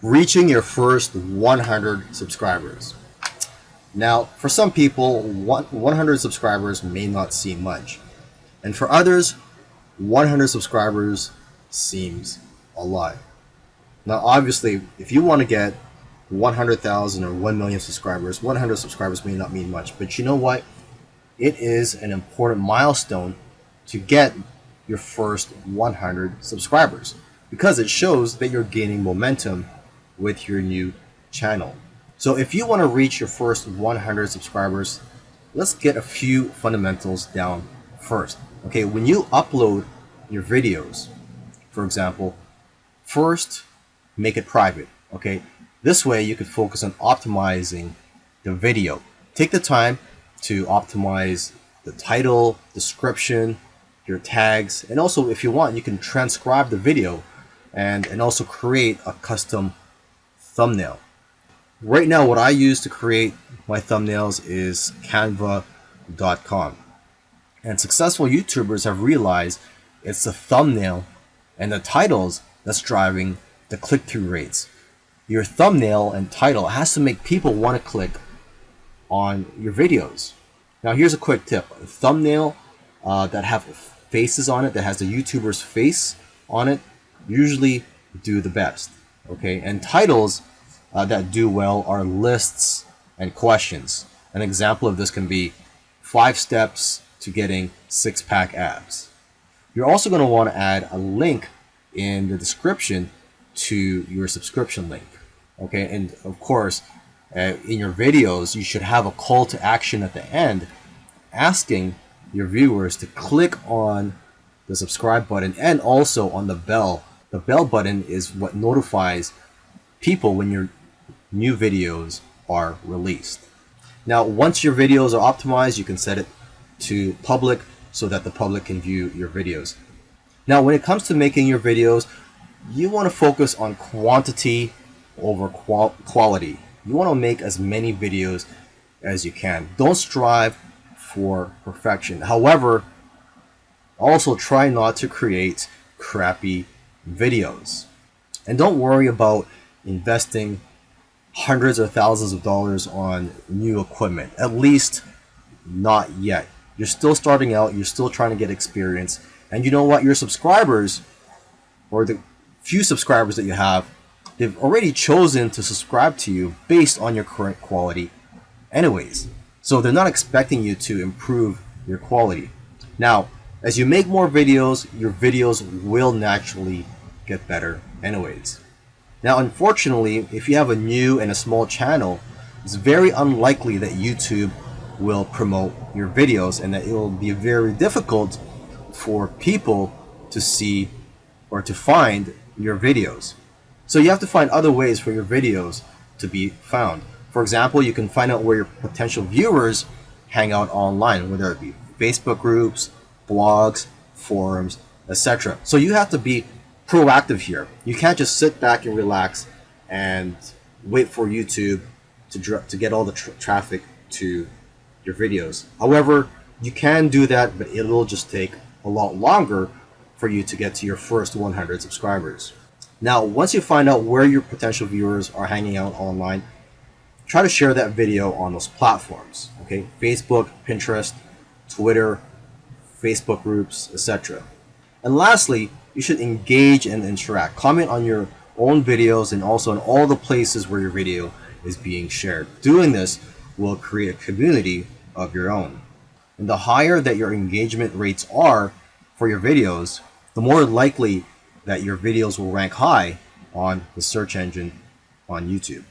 Reaching your first 100 subscribers. Now, for some people, 100 subscribers may not seem much. And for others, 100 subscribers seems a lot. Now, obviously, if you want to get 100,000 or 1 million subscribers, 100 subscribers may not mean much. But you know what? It is an important milestone to get your first 100 subscribers because it shows that you're gaining momentum with your new channel. So if you want to reach your first 100 subscribers, let's get a few fundamentals down first. Okay, when you upload your videos, for example, first make it private. Okay, this way you can focus on optimizing the video. Take the time to optimize the title, description, your tags, and also if you want, you can transcribe the video and also create a custom thumbnail. Right now, what I use to create my thumbnails is canva.com. And successful YouTubers have realized it's the thumbnail and the titles that's driving the click-through rates. Your thumbnail and title has to make people want to click on your videos. Now, here's a quick tip. A thumbnail that have faces on it, that has the YouTuber's face on it, usually do the best. Okay, and titles that do well are lists and questions. An example of this can be 5 steps to getting 6-pack abs. You're also going to want to add a link in the description to your subscription link. Okay, and of course, in your videos, you should have a call to action at the end asking your viewers to click on the subscribe button and also on the bell. The bell button is what notifies people when your new videos are released. Now, once your videos are optimized, you can set it to public so that the public can view your videos. Now, when it comes to making your videos, you want to focus on quantity over quality. You want to make as many videos as you can. Don't strive for perfection. However, also try not to create crappy videos. And don't worry about investing hundreds or thousands of dollars on new equipment. At least not yet. You're still starting out, you're still trying to get experience. And you know what? Your subscribers, or the few subscribers that you have, they've already chosen to subscribe to you based on your current quality anyways. So they're not expecting you to improve your quality. Now, as you make more videos, your videos will naturally get better anyways. Now, unfortunately, if you have a new and a small channel, it's very unlikely that YouTube will promote your videos and that it will be very difficult for people to see or to find your videos. So you have to find other ways for your videos to be found. For example, you can find out where your potential viewers hang out online, whether it be Facebook groups, blogs, forums, etc. So you have to be proactive here. You can't just sit back and relax and wait for YouTube to get all the traffic to your videos. However, you can do that, but it will just take a lot longer for you to get to your first 100 subscribers. Now, once you find out where your potential viewers are hanging out online, try to share that video on those platforms. Okay, Facebook, Pinterest, Twitter, Facebook groups, etc. And lastly, you should engage and interact. Comment on your own videos and also on all the places where your video is being shared. Doing this will create a community of your own. And the higher that your engagement rates are for your videos, the more likely that your videos will rank high on the search engine on YouTube.